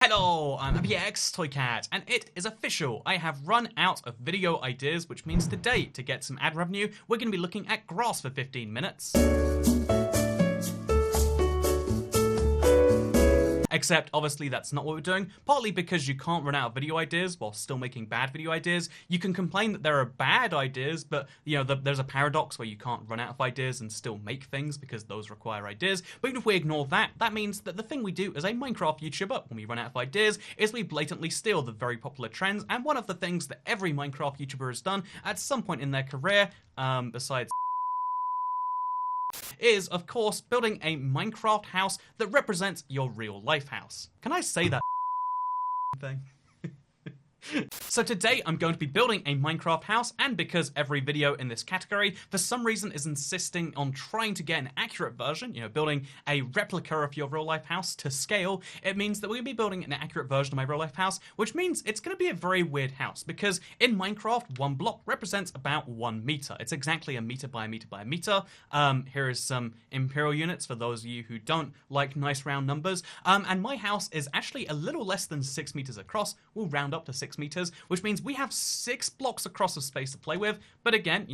Hello, I'm APX Toycat, and it is official. I have run out of video ideas, which means today, to get some ad revenue, we're going to be looking at grass for 15 minutes. Except, obviously, that's not what we're doing, partly because you can't run out of video ideas while still making bad video ideas. You can complain that there are bad ideas, but, there's a paradox where you can't run out of ideas and still make things because those require ideas. But even if we ignore that, that means that the thing we do as a Minecraft YouTuber when we run out of ideas is we blatantly steal the very popular trends, and one of the things that every Minecraft YouTuber has done at some point in their career, besides is, of course, building a Minecraft house that represents your real life house. Can I say that thing? So today I'm going to be building a Minecraft house, and because every video in this category for some reason is insisting on trying to get an accurate version, building a replica of your real life house to scale, it means that we're going to be building an accurate version of my real life house, which means it's going to be a very weird house, because in Minecraft, one block represents about 1 meter. It's exactly a meter by a meter by a meter. Here is some imperial units for those of you who don't like nice round numbers. And my house is actually a little less than 6 meters across. We'll round up to 6 meters, which means we have 6 blocks across of space to play with. But again,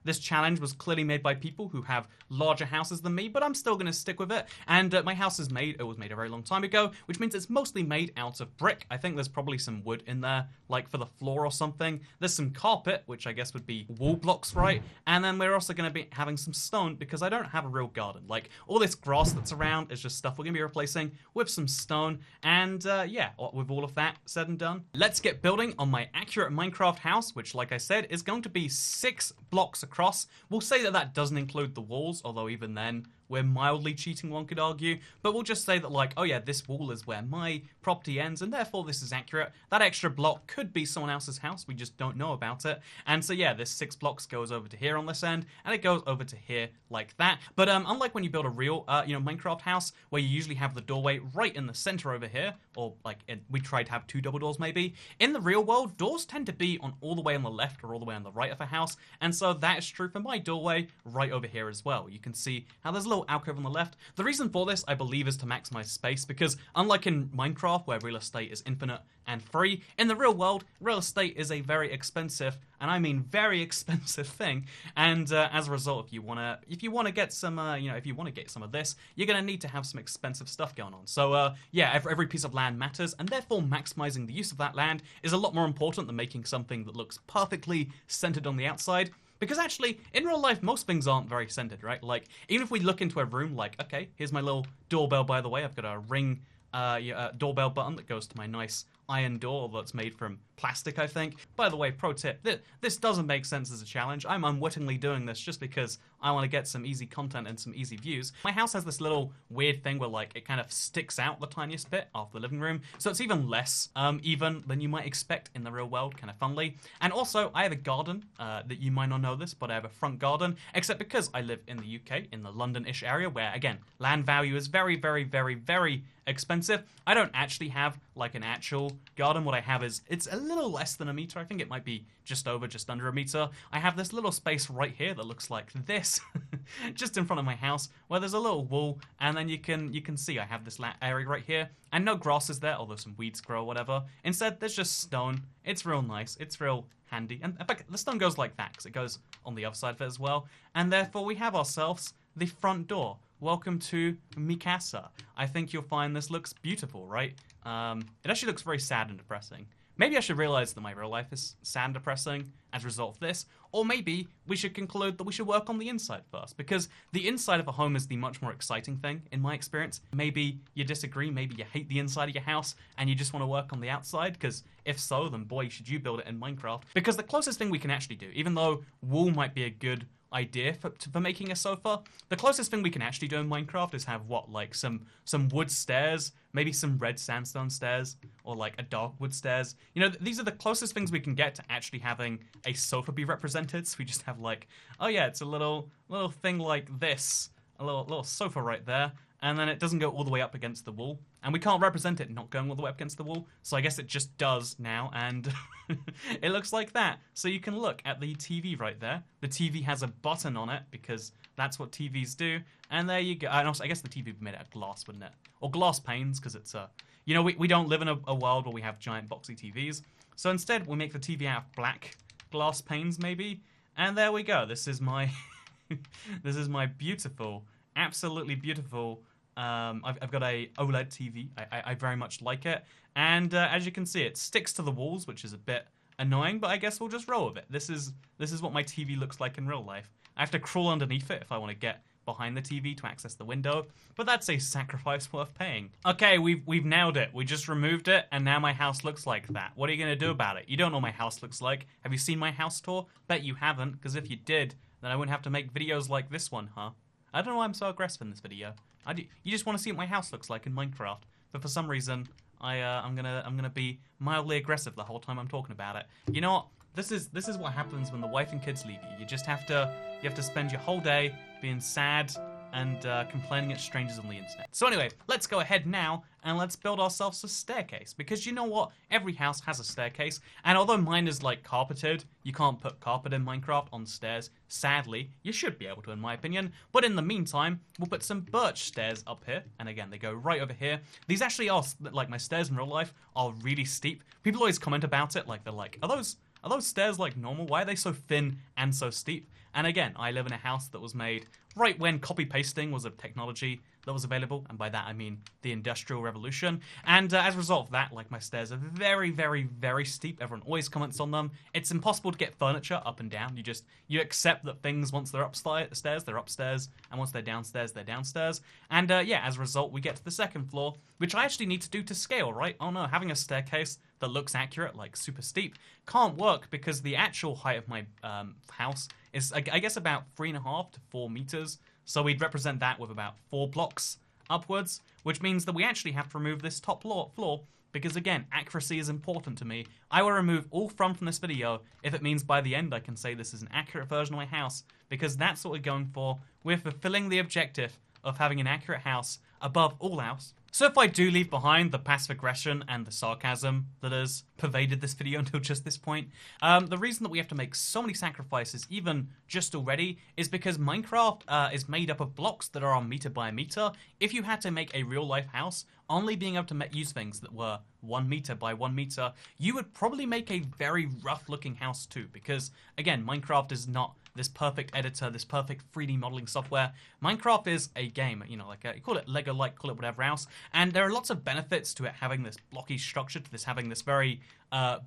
this challenge was clearly made by people who have larger houses than me, but I'm still going to stick with it. And my house is made, it was made a very long time ago, which means it's mostly made out of brick. I think there's probably some wood in there, like for the floor or something. There's some carpet, which I guess would be wall blocks, right? And then we're also going to be having some stone, because I don't have a real garden. Like, all this grass that's around is just stuff we're going to be replacing with some stone. And yeah, with all of that said and done, let's get building on my accurate Minecraft house, which, like I said, is going to be 6 blocks across. We'll say that that doesn't include the walls, although even then, we're mildly cheating, one could argue. But we'll just say that, like, oh yeah, this wall is where my property ends, and therefore this is accurate. That extra block could be someone else's house, we just don't know about it. And so yeah, this 6 blocks goes over to here on this end, and it goes over to here like that. But unlike when you build a real, Minecraft house, where you usually have the doorway right in the center over here, or like, we tried to have 2 double doors maybe. In the real world, doors tend to be on all the way on the left or all the way on the right of a house, and so that is true for my doorway right over here as well. You can see how there's a little alcove on the left. The reason for this, I believe, is to maximize space, because unlike in Minecraft, where real estate is infinite and free, in the real world, real estate is a very expensive, and I mean very expensive thing. And as a result, if you wanna get some, if you wanna get some of this, you're gonna need to have some expensive stuff going on. So yeah, every piece of land matters, and therefore maximizing the use of that land is a lot more important than making something that looks perfectly centered on the outside. Because actually, in real life, most things aren't very centered, right? Like, even if we look into a room, like, okay, here's my little doorbell, by the way. I've got a ring doorbell button that goes to my nice iron door that's made from plastic, I think. By the way, pro tip, this doesn't make sense as a challenge. I'm unwittingly doing this just because I want to get some easy content and some easy views. My house has this little weird thing where, like, it kind of sticks out the tiniest bit of the living room, so it's even less even than you might expect in the real world, kind of funnily. And also, I have a garden that you might not know this, but I have a front garden, except because I live in the UK, in the London-ish area, where, again, land value is very, very, very, very expensive. I don't actually have, like, an actual garden. What I have is, it's a little less than a meter. I think it might be just under a meter. I have this little space right here that looks like this, just in front of my house, where there's a little wall, and then you can see I have this area right here, and no grass is there, although some weeds grow or whatever. Instead, there's just stone. It's real nice. It's real handy. And in fact, the stone goes like that, because it goes on the other side of it as well. And therefore, we have ourselves the front door. Welcome to Mikasa. I think you'll find this looks beautiful, right? It actually looks very sad and depressing. Maybe I should realize that my real life is sad and depressing as a result of this, or maybe we should conclude that we should work on the inside first, because the inside of a home is the much more exciting thing, in my experience. Maybe you disagree, maybe you hate the inside of your house, and you just want to work on the outside, because if so, then boy, should you build it in Minecraft. Because the closest thing we can actually do, even though wool might be a good idea for making a sofa, the closest thing we can actually do in Minecraft is have, what, like some wood stairs, maybe some red sandstone stairs, or like a dark wood stairs. These are the closest things we can get to actually having a sofa be represented. So we just have, like, oh yeah, it's a little thing like this, a little sofa right there, and then it doesn't go all the way up against the wall. And we can't represent it not going all the way up against the wall, so I guess it just does now, and it looks like that. So you can look at the TV right there. The TV has a button on it, because That's what TVs do. And there you go. And also, I guess the TV would be made out of glass, wouldn't it? Or glass panes, because it's you know, we don't live in a world where we have giant boxy TVs. So instead, we make the TV out of black glass panes, maybe. And there we go. This is my, this is my beautiful, absolutely beautiful. I've got a OLED TV. I very much like it. And as you can see, it sticks to the walls, which is a bit annoying, but I guess we'll just roll with it. This is what my TV looks like in real life. I have to crawl underneath it if I want to get behind the TV to access the window, but that's a sacrifice worth paying. Okay, we've nailed it. We just removed it, and now my house looks like that. What are you gonna do about it? You don't know what my house looks like. Have you seen my house tour? Bet you haven't, because if you did, then I wouldn't have to make videos like this one, huh? I don't know why I'm so aggressive in this video. You just want to see what my house looks like in Minecraft, but for some reason, I'm gonna be mildly aggressive the whole time I'm talking about it. You know what? This is what happens when the wife and kids leave you. You just have to spend your whole day being sad and complaining at strangers on the internet. So anyway, let's go ahead now and let's build ourselves a staircase, because you know what? Every house has a staircase, and although mine is like carpeted, you can't put carpet in Minecraft on stairs. Sadly, you should be able to, in my opinion. But in the meantime, we'll put some birch stairs up here, and again, they go right over here. These actually are, like, my stairs in real life are really steep. People always comment about it, like they're like, are those stairs like normal? Why are they so thin and so steep? And again, I live in a house that was made right when copy-pasting was a technology that was available, and by that I mean the Industrial Revolution. And as a result of that, like, my stairs are very, very, very steep. Everyone always comments on them. It's impossible to get furniture up and down. You accept that things, once they're upstairs, they're upstairs, and once they're downstairs, they're downstairs. And yeah, as a result, we get to the second floor, which I actually need to do to scale, right? Oh no, having a staircase that looks accurate, like super steep, can't work because the actual height of my house is, I guess, about 3.5 to 4 meters. So we'd represent that with about 4 blocks upwards, which means that we actually have to remove this top floor because, again, accuracy is important to me. I will remove all from this video if it means by the end I can say this is an accurate version of my house, because that's what we're going for. We're fulfilling the objective of having an accurate house above all else. So if I do leave behind the passive aggression and the sarcasm that has pervaded this video until just this point, the reason that we have to make so many sacrifices, even just already, is because Minecraft is made up of blocks that are meter by meter. If you had to make a real-life house, only being able to use things that were 1 meter by 1 meter, you would probably make a very rough-looking house too, because, again, Minecraft is not this perfect editor, this perfect 3D modeling software. Minecraft is a game, you know, like, call it Lego-like, call it whatever else, and there are lots of benefits to it having this blocky structure, to this having this very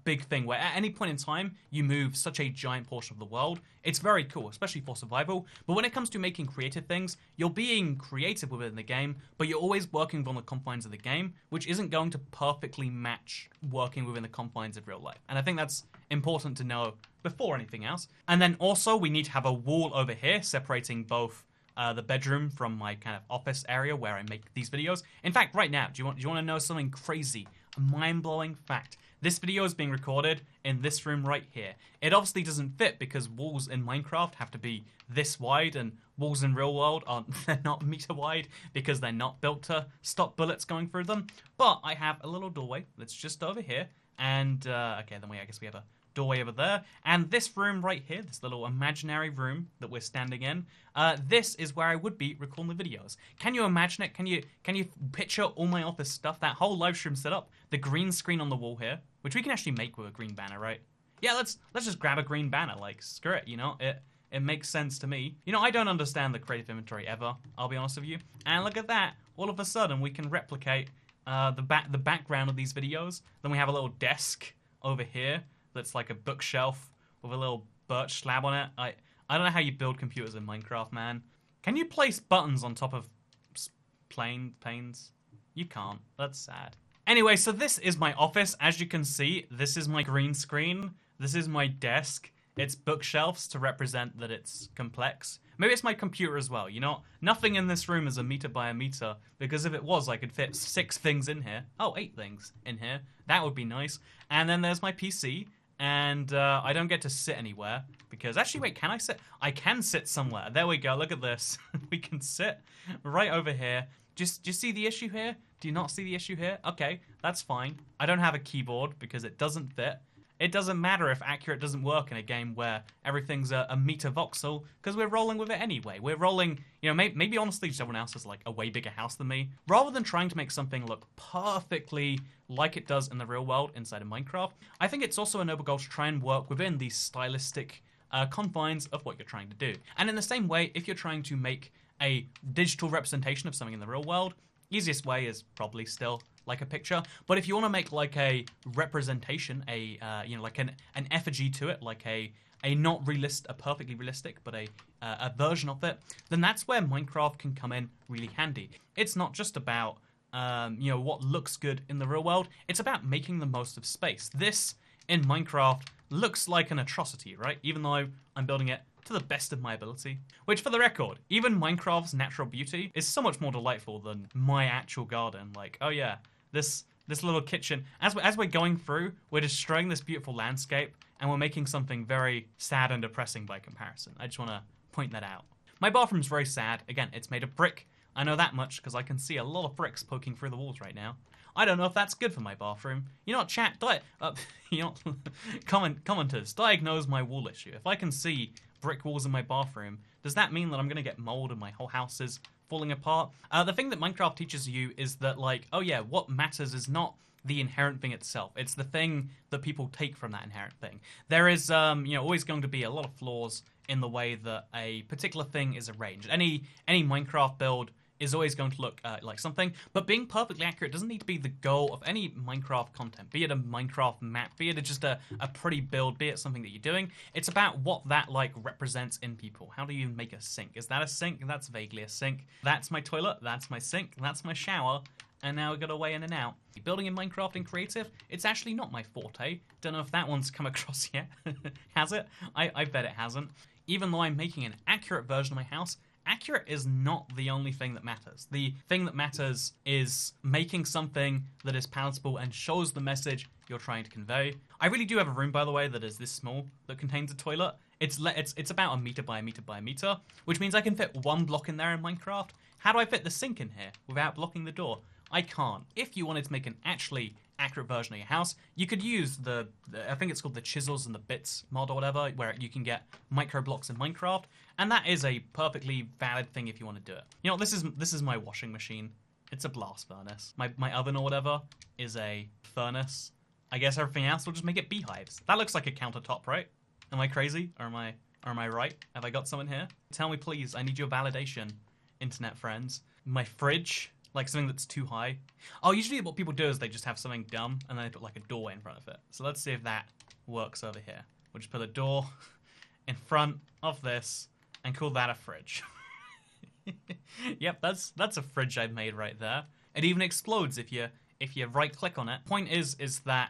big thing where at any point in time you move such a giant portion of the world. It's very cool, especially for survival. But when it comes to making creative things, you're being creative within the game, but you're always working within the confines of the game, which isn't going to perfectly match working within the confines of real life. And I think that's important to know before anything else. And then also we need to have a wall over here separating both the bedroom from my kind of office area where I make these videos. In fact, right now, do you want to know something crazy? A mind-blowing fact. This video is being recorded in this room right here. It obviously doesn't fit because walls in Minecraft have to be this wide, and walls in real world they're not meter wide because they're not built to stop bullets going through them. But I have a little doorway that's just over here, and okay, then I guess we have a doorway over there, and this room right here, this little imaginary room that we're standing in, this is where I would be recording the videos. Can you imagine it? Can you picture all my office stuff, that whole live stream setup, the green screen on the wall here, which we can actually make with a green banner, right? Yeah, let's just grab a green banner, like, screw it, you know, it makes sense to me. You know, I don't understand the creative inventory ever, I'll be honest with you, and look at that, all of a sudden we can replicate the background of these videos. Then we have a little desk over here that's like a bookshelf with a little birch slab on it. I don't know how you build computers in Minecraft, man. Can you place buttons on top of panes? You can't. That's sad. Anyway, so this is my office. As you can see, this is my green screen. This is my desk. It's bookshelves to represent that it's complex. Maybe it's my computer as well, you know? Nothing in this room is a meter by a meter, because if it was, I could fit 6 things in here. Oh, 8 things in here. That would be nice. And then there's my PC. And I don't get to sit anywhere because, actually, wait, can I sit? I can sit somewhere. There we go. Look at this. We can sit right over here. Do you see the issue here? Do you not see the issue here? Okay, that's fine. I don't have a keyboard because it doesn't fit. It doesn't matter if accurate doesn't work in a game where everything's a meter voxel, because we're rolling with it anyway. We're rolling, maybe honestly someone else has like a way bigger house than me. Rather than trying to make something look perfectly like it does in the real world inside of Minecraft, I think it's also a noble goal to try and work within these stylistic confines of what you're trying to do. And in the same way, if you're trying to make a digital representation of something in the real world, easiest way is probably still like a picture. But if you want to make like a representation, like an effigy to it, like a not a perfectly realistic, but a version of it, then that's where Minecraft can come in really handy. It's not just about what looks good in the real world. It's about making the most of space. This in Minecraft looks like an atrocity, right? Even though I'm building it to the best of my ability. Which, for the record, even Minecraft's natural beauty is so much more delightful than my actual garden. Like, oh yeah, this little kitchen. As we're going through, we're destroying this beautiful landscape, and we're making something very sad and depressing by comparison. I just want to point that out. My bathroom's very sad. Again, it's made of brick. I know that much because I can see a lot of bricks poking through the walls right now. I don't know if that's good for my bathroom. Commenters, diagnose my wall issue. If I can see brick walls in my bathroom, does that mean that I'm going to get mold and my whole house is falling apart? The thing that Minecraft teaches you is that, like, oh yeah, what matters is not the inherent thing itself. It's the thing that people take from that inherent thing. There is, always going to be a lot of flaws in the way that a particular thing is arranged. Any Minecraft build is always going to look like something, but being perfectly accurate doesn't need to be the goal of any Minecraft content, be it a Minecraft map, be it just a pretty build, be it something that you're doing. It's about what that like represents in people. How do you make a sink? Is that a sink? That's vaguely a sink. That's my toilet, that's my sink, that's my shower, and now we've got a way in and out. Building in Minecraft in creative, it's actually not my forte. Don't know if that one's come across yet. Has it? I bet it hasn't. Even though I'm making an accurate version of my house, accurate is not the only thing that matters. The thing that matters is making something that is palatable and shows the message you're trying to convey. I really do have a room, by the way, that is this small that contains a toilet. It's about a meter by a meter by a meter, which means I can fit one block in there in Minecraft. How do I fit the sink in here without blocking the door? I can't. If you wanted to make an actually accurate version of your house, you could use the I think it's called the chisels and the bits mod or whatever, where you can get micro blocks in Minecraft, and that is a perfectly valid thing if you want to do it. This is my washing machine. It's a blast furnace. My oven or whatever is a furnace. I guess everything else will just make it beehives. That looks like a countertop, right? Am I crazy? Or am I right? Have I got someone here? Tell me please, I need your validation, internet friends. My fridge, like something that's too high. Oh, usually what people do is they just have something dumb and then they put like a door in front of it. So let's see if that works over here. We'll just put a door in front of this and call that a fridge. Yep, that's a fridge I've made right there. It even explodes if you right click on it. Point is that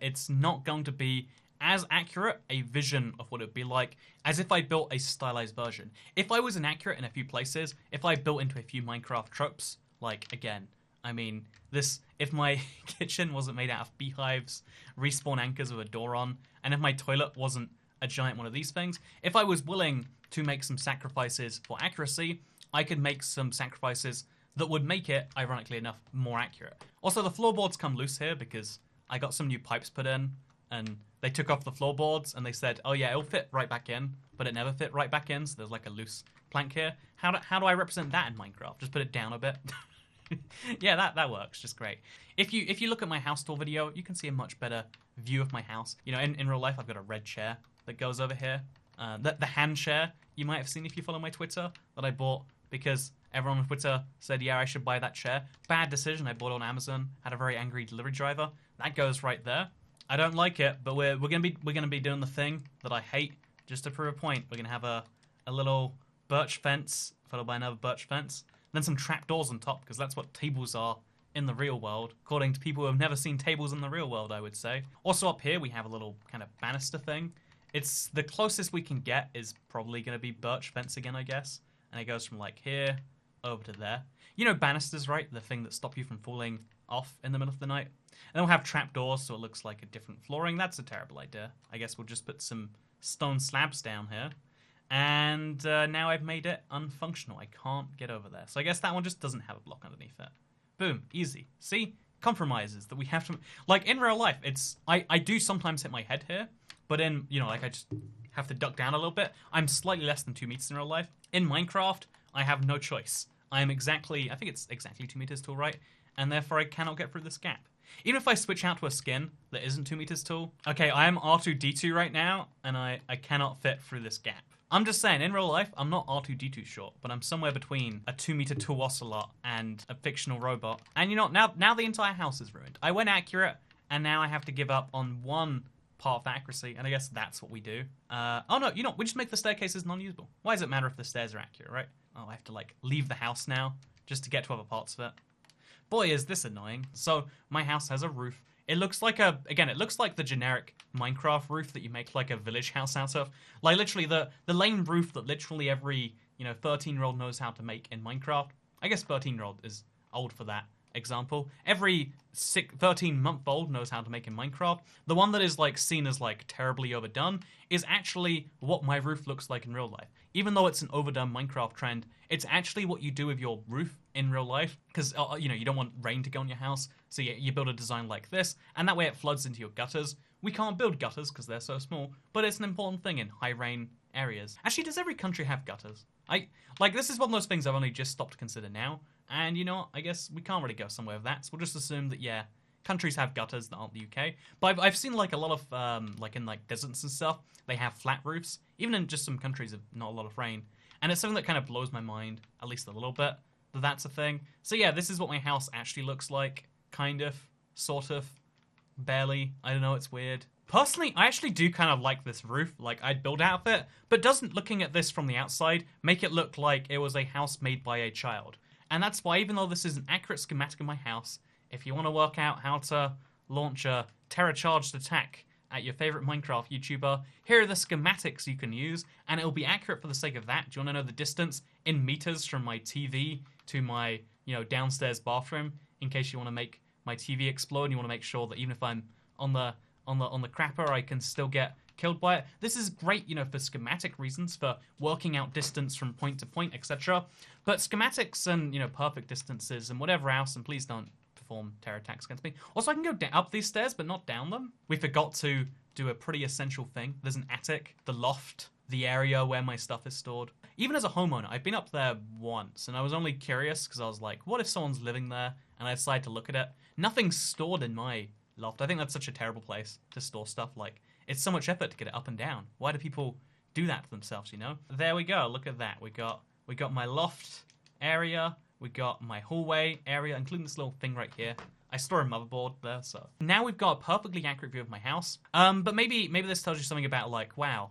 it's not going to be as accurate a vision of what it would be like as if I built a stylized version. If I was inaccurate in a few places, if I built into a few Minecraft tropes, like, again, I mean, if my kitchen wasn't made out of beehives, respawn anchors with a door on, and if my toilet wasn't a giant one of these things, if I was willing to make some sacrifices for accuracy, I could make some sacrifices that would make it, ironically enough, more accurate. Also, the floorboards come loose here because I got some new pipes put in, and they took off the floorboards, and they said, oh yeah, it'll fit right back in, but it never fit right back in, so there's like a loose plank here. How do I represent that in Minecraft? Just put it down a bit? Yeah, that works just great. If you look at my house tour video, you can see a much better view of my house. In real life, I've got a red chair that goes over here. The hand chair you might have seen if you follow my Twitter that I bought because everyone on Twitter said, yeah, I should buy that chair. Bad decision. I bought it on Amazon. Had a very angry delivery driver. That goes right there. I don't like it, but we're gonna be doing the thing that I hate just to prove a point. We're gonna have a little birch fence followed by another birch fence. Then some trapdoors on top, because that's what tables are in the real world, according to people who have never seen tables in the real world, I would say. Also up here, we have a little kind of banister thing. It's the closest we can get is probably going to be birch fence again, I guess. And it goes from like here over to there. You know banisters, right? The thing that stop you from falling off in the middle of the night. And then we'll have trapdoors, so it looks like a different flooring. That's a terrible idea. I guess we'll just put some stone slabs down here. And now I've made it unfunctional. I can't get over there. So I guess that one just doesn't have a block underneath it. Boom. Easy. See? compromises that we have to, like in real life, I do sometimes hit my head here, but in, you know, like I just have to duck down a little bit. I'm slightly less than 2 meters in real life. In Minecraft, I have no choice. I think it's exactly 2 meters tall, right? And therefore I cannot get through this gap. Even if I switch out to a skin that isn't 2 meters tall, okay, I am R2-D2 right now, and I cannot fit through this gap. I'm just saying, in real life, I'm not R2-D2 short, but I'm somewhere between a 2 meter tall ocelot and a fictional robot. And you know, now the entire house is ruined. I went accurate, and now I have to give up on one part of the accuracy, and I guess that's what we do. Oh no, you know, we just make the staircases non-usable. Why does it matter if the stairs are accurate, right? Oh, I have to, like, leave the house now, just to get to other parts of it. Boy, is this annoying. So, my house has a roof. It looks like it looks like the generic Minecraft roof that you make, like, a village house out of. Like, literally, the lame roof that literally every, you know, 13-year-old knows how to make in Minecraft. I guess 13-year-old is old for that example. Every 13-month-old knows how to make in Minecraft. The one that is, like, seen as, like, terribly overdone is actually what my roof looks like in real life. Even though it's an overdone Minecraft trend, it's actually what you do with your roof in real life, because, you know, you don't want rain to go on your house, so you build a design like this, and that way it floods into your gutters. We can't build gutters because they're so small, but it's an important thing in high rain areas. Actually, does every country have gutters? This is one of those things I've only just stopped to consider now, and you know what, I guess we can't really go somewhere with that, so we'll just assume that, yeah, countries have gutters that aren't the UK. But I've seen, like, a lot of, like, in, like, deserts and stuff, they have flat roofs, even in just some countries with not a lot of rain. And it's something that kind of blows my mind, at least a little bit, that that's a thing. So yeah, this is what my house actually looks like. Kind of. Sort of. Barely. I don't know, it's weird. Personally, I actually do kind of like this roof. Like, I'd build out of it, but doesn't, looking at this from the outside, make it look like it was a house made by a child. And that's why, even though this is an accurate schematic of my house, if you want to work out how to launch a terror-charged attack at your favorite Minecraft YouTuber, here are the schematics you can use, and it'll be accurate for the sake of that. Do you want to know the distance in meters from my TV to my, you know, downstairs bathroom, in case you want to make my TV explode and you want to make sure that even if I'm on the crapper, I can still get killed by it. This is great, you know, for schematic reasons, for working out distance from point to point, etc. But schematics and, you know, perfect distances and whatever else, and please don't perform terror attacks against me. Also, I can go up these stairs, but not down them. We forgot to do a pretty essential thing. There's an attic, the loft, the area where my stuff is stored. Even as a homeowner, I've been up there once, and I was only curious because I was like, what if someone's living there? And I decided to look at it. Nothing's stored in my loft. I think that's such a terrible place to store stuff. Like, it's so much effort to get it up and down. Why do people do that to themselves, you know? There we go. Look at that. We got my loft area. We got my hallway area, including this little thing right here. I store a motherboard there, so. Now we've got a perfectly accurate view of my house. But maybe this tells you something about, like, wow,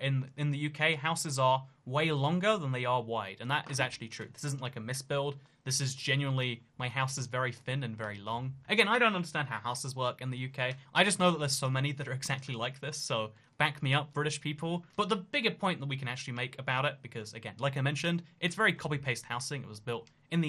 in the UK, houses are way longer than they are wide. And that is actually true. This isn't like a misbuild. This is genuinely, my house is very thin and very long. Again, I don't understand how houses work in the UK. I just know that there's so many that are exactly like this, so back me up, British people. But the bigger point that we can actually make about it, because again, like I mentioned, it's very copy-paste housing. It was built in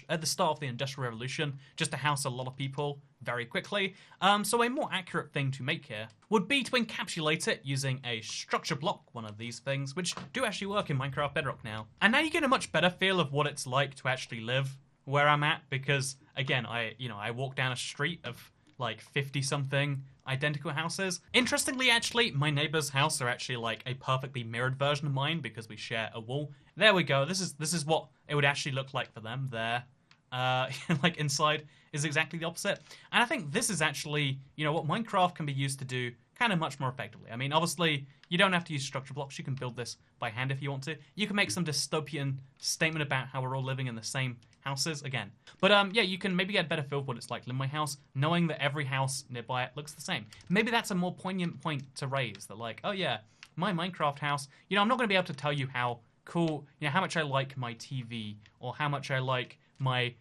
at the start of the Industrial Revolution, just to house a lot of people very quickly. So a more accurate thing to make here would be to encapsulate it using a structure block, one of these things, which do actually work in Minecraft Bedrock now. And now you get a much better feel of what it's like to actually live where I'm at, because again, I walk down a street of like 50-something identical houses. Interestingly, actually, my neighbor's house are actually like a perfectly mirrored version of mine because we share a wall. There we go. This is what it would actually look like for them there. Like inside is exactly the opposite. And I think this is actually, you know, what Minecraft can be used to do kind of much more effectively. I mean, obviously, you don't have to use structure blocks. You can build this by hand if you want to. You can make some dystopian statement about how we're all living in the same houses again. But yeah, you can maybe get a better feel of what it's like to live in my house, knowing that every house nearby it looks the same. Maybe that's a more poignant point to raise, that like, oh yeah, my Minecraft house, you know, I'm not going to be able to tell you how cool, you know, how much I like my TV, or how much I like my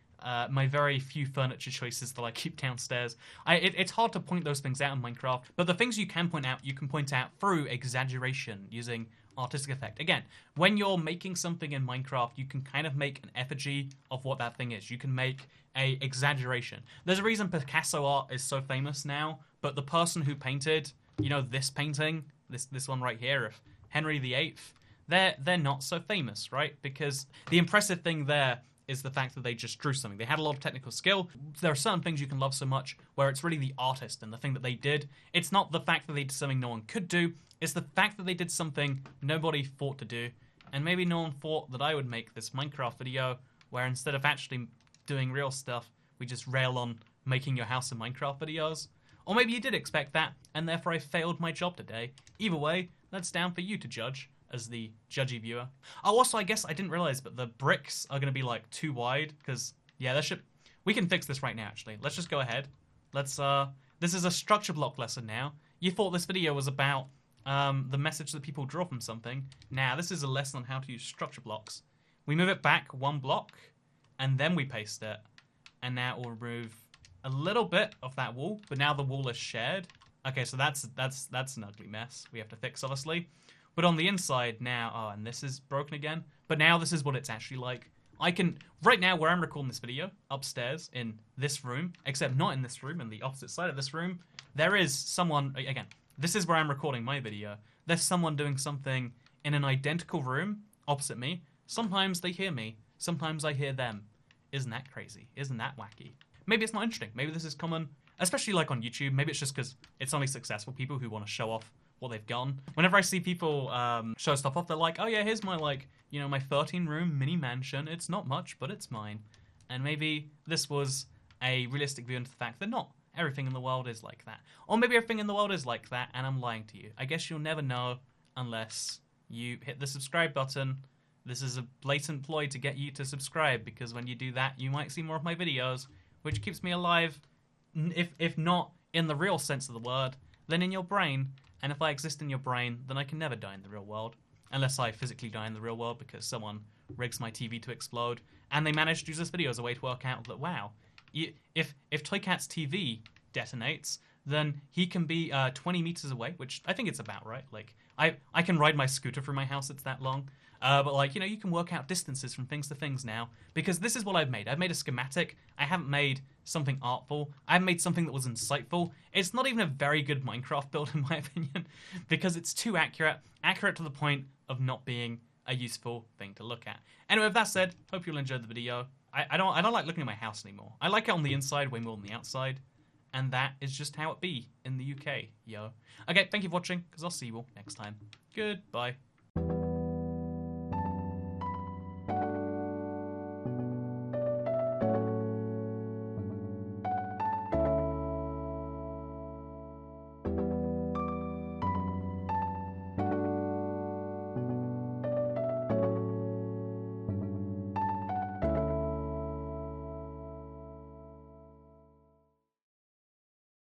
my very few furniture choices that I keep downstairs. It's hard to point those things out in Minecraft, but the things you can point out through exaggeration using artistic effect. Again, when you're making something in Minecraft, you can kind of make an effigy of what that thing is. You can make a exaggeration. There's a reason Picasso art is so famous now, but the person who painted, you know, this painting, this one right here of Henry VIII, they're not so famous, right? Because the impressive thing there is the fact that they just drew something. They had a lot of technical skill. There are certain things you can love so much where it's really the artist and the thing that they did. It's not the fact that they did something no one could do. It's the fact that they did something nobody thought to do. And maybe no one thought that I would make this Minecraft video where instead of actually doing real stuff, we just rail on making your house in Minecraft videos. Or maybe you did expect that, and therefore I failed my job today. Either way, that's down for you to judge, as the judgy viewer. Oh, also, I guess I didn't realize, but the bricks are going to be, like, too wide, because, yeah, we can fix this right now, actually. Let's just go ahead. This is a structure block lesson now. You thought this video was about the message that people draw from something. Now, this is a lesson on how to use structure blocks. We move it back 1 block, and then we paste it. And now we'll remove a little bit of that wall, but now the wall is shared. Okay, so that's an ugly mess we have to fix, obviously. But on the inside now, oh, and this is broken again. But now this is what it's actually like. Right now where I'm recording this video, upstairs in this room, except not in this room, in the opposite side of this room, there is someone, again, this is where I'm recording my video. There's someone doing something in an identical room opposite me. Sometimes they hear me, sometimes I hear them. Isn't that crazy? Isn't that wacky? Maybe it's not interesting. Maybe this is common, especially like on YouTube. Maybe it's just because it's only successful people who want to show off what they've done. Whenever I see people show stuff off, they're like, oh yeah, here's my, like, you know, my 13-room mini mansion. It's not much, but it's mine. And maybe this was a realistic view into the fact that not everything in the world is like that. Or maybe everything in the world is like that, and I'm lying to you. I guess you'll never know unless you hit the subscribe button. This is a blatant ploy to get you to subscribe, because when you do that, you might see more of my videos, which keeps me alive, if not in the real sense of the word, then in your brain. And if I exist in your brain, then I can never die in the real world. Unless I physically die in the real world because someone rigs my TV to explode, and they managed to use this video as a way to work out that, wow, if Toycat's TV detonates, then he can be 20 meters away, which I think it's about right. Like, I can ride my scooter through my house, it's that long. But, like, you know, you can work out distances from things to things now, because this is what I've made. I've made a schematic. I haven't made something artful. I haven't made something that was insightful. It's not even a very good Minecraft build, in my opinion, because it's too accurate to the point of not being a useful thing to look at. Anyway, with that said, hope you'll enjoy the video. I don't like looking at my house anymore. I like it on the inside way more than the outside, and that is just how it be in the UK, yo. Okay, thank you for watching, because I'll see you all next time. Goodbye.